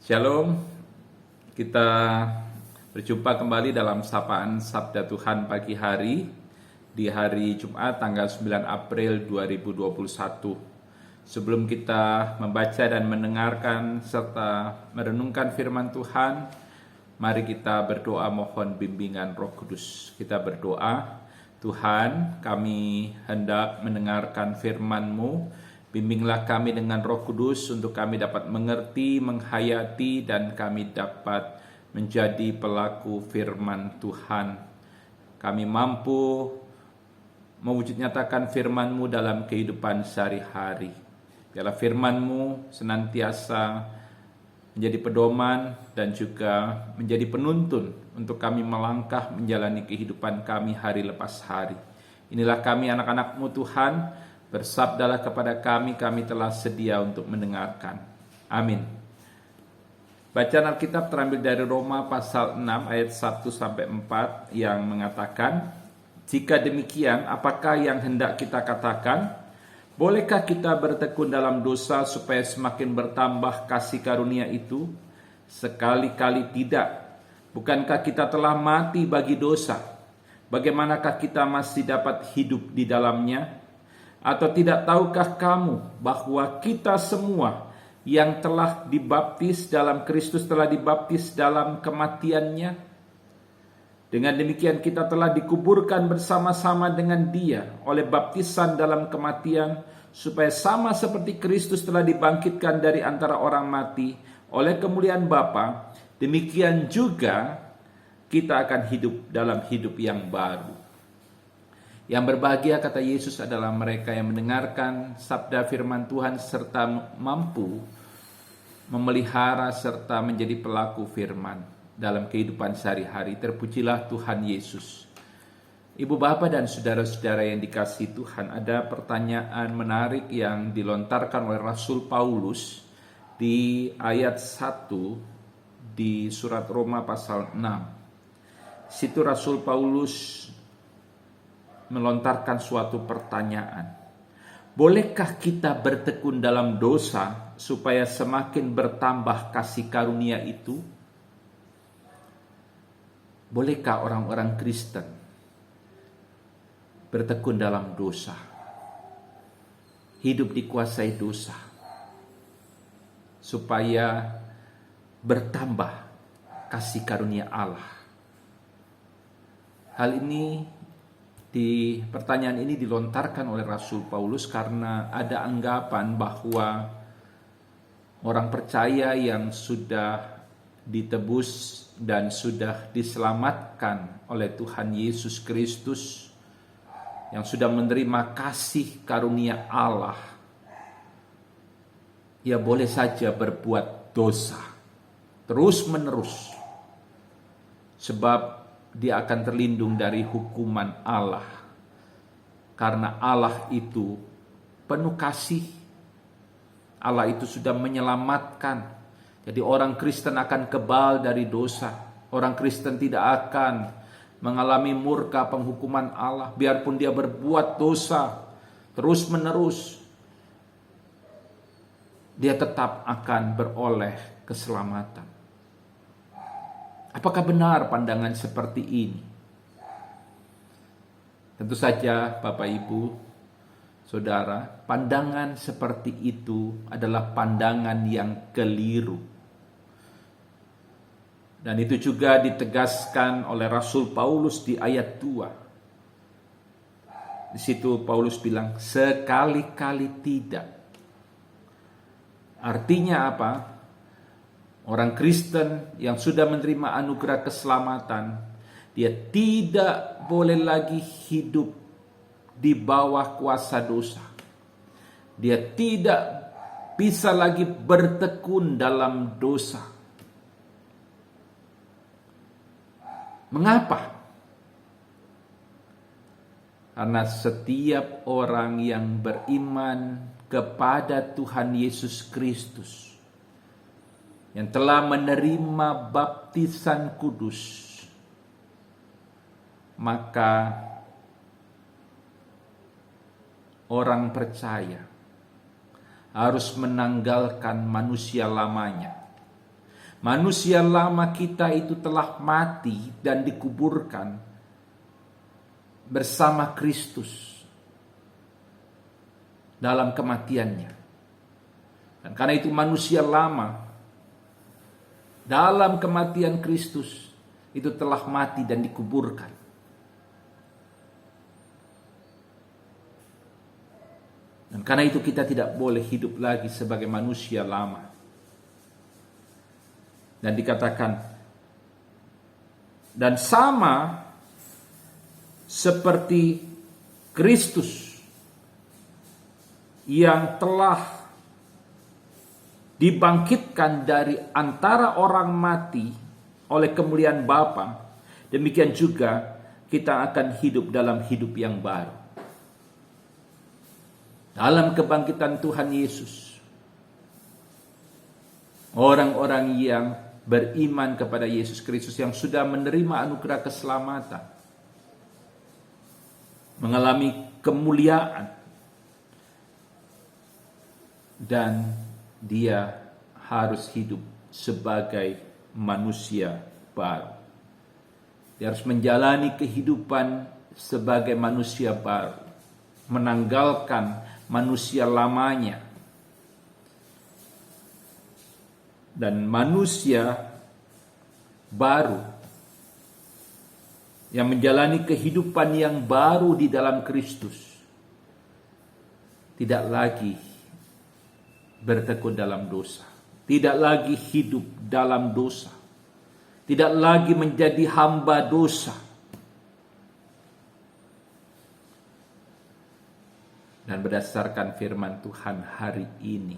Shalom, kita berjumpa kembali dalam sapaan Sabda Tuhan pagi hari di hari Jumat tanggal 9 April 2021. Sebelum kita membaca dan mendengarkan serta merenungkan firman Tuhan, mari kita berdoa mohon bimbingan Roh Kudus. Kita berdoa, Tuhan, kami hendak mendengarkan firman-Mu. Bimbinglah kami dengan Roh Kudus untuk kami dapat mengerti, menghayati, dan kami dapat menjadi pelaku firman Tuhan. Kami mampu mewujud nyatakan firman-Mu dalam kehidupan sehari-hari. Biarlah firman-Mu senantiasa menjadi pedoman dan juga menjadi penuntun untuk kami melangkah menjalani kehidupan kami hari lepas hari. Inilah kami anak-anak-Mu Tuhan. Bersabdalah kepada kami, kami telah sedia untuk mendengarkan. Amin. Bacaan Alkitab terambil dari Roma pasal 6 ayat 1-4 yang mengatakan, jika demikian, apakah yang hendak kita katakan? Bolehkah kita bertekun dalam dosa supaya semakin bertambah kasih karunia itu? Sekali-kali tidak. Bukankah kita telah mati bagi dosa? Bagaimanakah kita masih dapat hidup di dalamnya? Atau tidak tahukah kamu bahwa kita semua yang telah dibaptis dalam Kristus telah dibaptis dalam kematiannya? Dengan demikian kita telah dikuburkan bersama-sama dengan Dia oleh baptisan dalam kematian, supaya sama seperti Kristus telah dibangkitkan dari antara orang mati oleh kemuliaan Bapa, demikian juga kita akan hidup dalam hidup yang baru. Yang berbahagia, kata Yesus, adalah mereka yang mendengarkan sabda firman Tuhan serta mampu memelihara serta menjadi pelaku firman dalam kehidupan sehari-hari. Terpujilah Tuhan Yesus. Ibu bapak dan saudara-saudara yang dikasihi Tuhan, ada pertanyaan menarik yang dilontarkan oleh Rasul Paulus di ayat 1 di surat Roma pasal 6. Situ Rasul Paulus melontarkan suatu pertanyaan. Bolehkah kita bertekun dalam dosa supaya semakin bertambah kasih karunia itu? Bolehkah orang-orang Kristen bertekun dalam dosa? Hidup dikuasai dosa supaya bertambah kasih karunia Allah. Hal ini pertanyaan ini dilontarkan oleh Rasul Paulus karena ada anggapan bahwa orang percaya yang sudah ditebus dan sudah diselamatkan oleh Tuhan Yesus Kristus, yang sudah menerima kasih karunia Allah, ia boleh saja berbuat dosa terus menerus, sebab dia akan terlindung dari hukuman Allah. Karena Allah itu penuh kasih. Allah itu sudah menyelamatkan. Jadi orang Kristen akan kebal dari dosa. Orang Kristen tidak akan mengalami murka penghukuman Allah. Biarpun dia berbuat dosa terus menerus, dia tetap akan beroleh keselamatan. Apakah benar pandangan seperti ini? Tentu saja Bapak Ibu, Saudara, pandangan seperti itu adalah pandangan yang keliru. Dan itu juga ditegaskan oleh Rasul Paulus di ayat 2. Di situ Paulus bilang, sekali-kali tidak. Artinya apa? Orang Kristen yang sudah menerima anugerah keselamatan, dia tidak boleh lagi hidup di bawah kuasa dosa. Dia tidak bisa lagi bertekun dalam dosa. Mengapa? Karena setiap orang yang beriman kepada Tuhan Yesus Kristus, yang telah menerima baptisan kudus, maka orang percaya harus menanggalkan manusia lamanya Manusia lama kita itu telah mati dan dikuburkan bersama Kristus dalam kematiannya. Dan karena itu manusia lama dalam kematian Kristus itu telah mati dan dikuburkan. Dan karena itu kita tidak boleh hidup lagi sebagai manusia lama. Dan dikatakan, dan sama seperti Kristus yang telah dibangkitkan dari antara orang mati oleh kemuliaan Bapa, demikian juga kita akan hidup dalam hidup yang baru. Dalam kebangkitan Tuhan Yesus, orang-orang yang beriman kepada Yesus Kristus yang sudah menerima anugerah keselamatan mengalami kemuliaan, dan dia harus hidup sebagai manusia baru. Dia harus menjalani kehidupan sebagai manusia baru, menanggalkan manusia lamanya. Dan manusia baru yang menjalani kehidupan yang baru di dalam Kristus tidak lagi bertekun dalam dosa, tidak lagi hidup dalam dosa, tidak lagi menjadi hamba dosa. Dan berdasarkan firman Tuhan hari ini,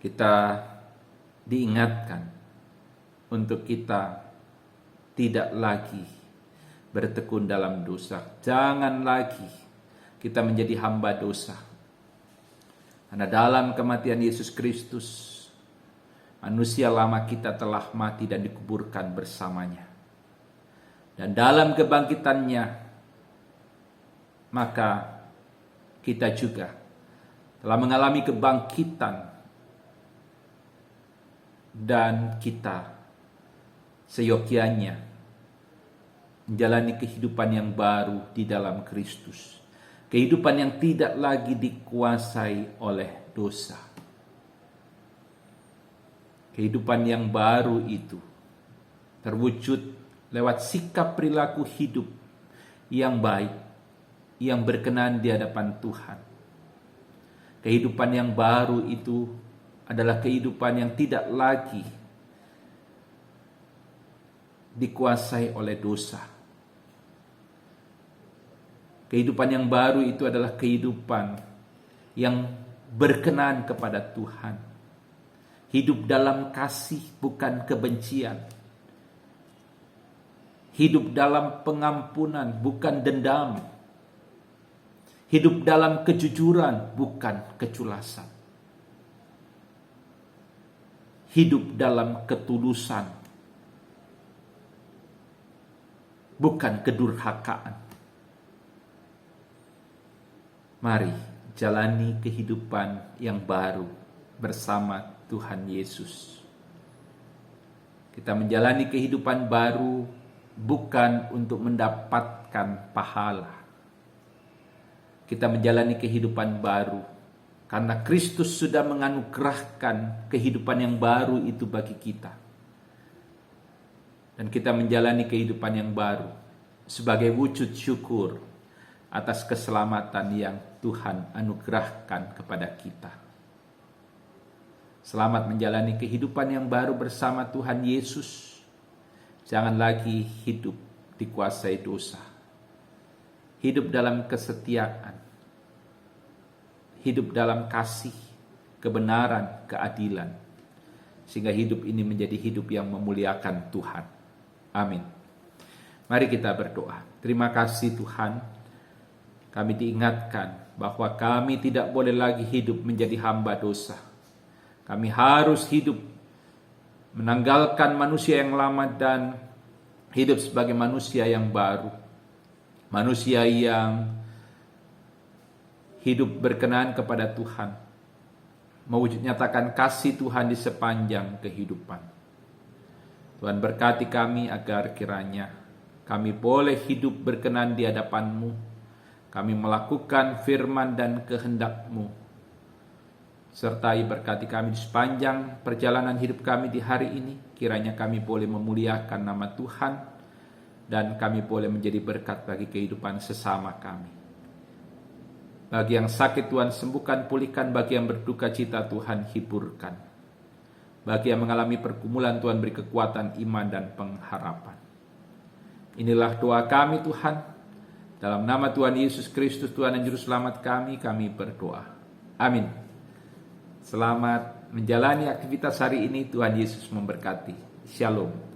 kita diingatkan untuk kita tidak lagi bertekun dalam dosa. Jangan lagi kita menjadi hamba dosa. Karena dalam kematian Yesus Kristus, manusia lama kita telah mati dan dikuburkan bersamanya. Dan dalam kebangkitannya, maka kita juga telah mengalami kebangkitan, dan kita seyogyanya menjalani kehidupan yang baru di dalam Kristus. Kehidupan yang tidak lagi dikuasai oleh dosa. Kehidupan yang baru itu terwujud lewat sikap perilaku hidup yang baik, yang berkenan di hadapan Tuhan. Kehidupan yang baru itu adalah kehidupan yang tidak lagi dikuasai oleh dosa. Kehidupan yang baru itu adalah kehidupan yang berkenan kepada Tuhan. Hidup dalam kasih, bukan kebencian. Hidup dalam pengampunan, bukan dendam. Hidup dalam kejujuran, bukan keculasan. Hidup dalam ketulusan, bukan kedurhakaan. Mari jalani kehidupan yang baru bersama Tuhan Yesus. Kita menjalani kehidupan baru bukan untuk mendapatkan pahala. Kita menjalani kehidupan baru karena Kristus sudah menganugerahkan kehidupan yang baru itu bagi kita. Dan kita menjalani kehidupan yang baru sebagai wujud syukur atas keselamatan yang Tuhan anugerahkan kepada kita. Selamat menjalani kehidupan yang baru bersama Tuhan Yesus. Jangan lagi hidup dikuasai dosa. Hidup dalam kesetiaan. Hidup dalam kasih, kebenaran, keadilan. Sehingga hidup ini menjadi hidup yang memuliakan Tuhan. Amin. Mari kita berdoa. Terima kasih Tuhan. Kami diingatkan bahwa kami tidak boleh lagi hidup menjadi hamba dosa. Kami harus hidup menanggalkan manusia yang lama dan hidup sebagai manusia yang baru. Manusia yang hidup berkenan kepada Tuhan. mewujud nyatakan kasih Tuhan di sepanjang kehidupan. Tuhan berkati kami agar kiranya kami boleh hidup berkenan di hadapan-Mu. Kami melakukan firman dan kehendak-Mu. Sertai berkati kami di sepanjang perjalanan hidup kami di hari ini. Kiranya kami boleh memuliakan nama Tuhan dan kami boleh menjadi berkat bagi kehidupan sesama kami. Bagi yang sakit Tuhan sembuhkan, pulihkan. Bagi yang berduka cita Tuhan hiburkan. Bagi yang mengalami pergumulan Tuhan beri kekuatan iman dan pengharapan. Inilah doa kami Tuhan. Dalam nama Tuhan Yesus Kristus Tuhan dan Juru Selamat kami berdoa. Amin. Selamat menjalani aktivitas hari ini. Tuhan Yesus memberkati. Shalom.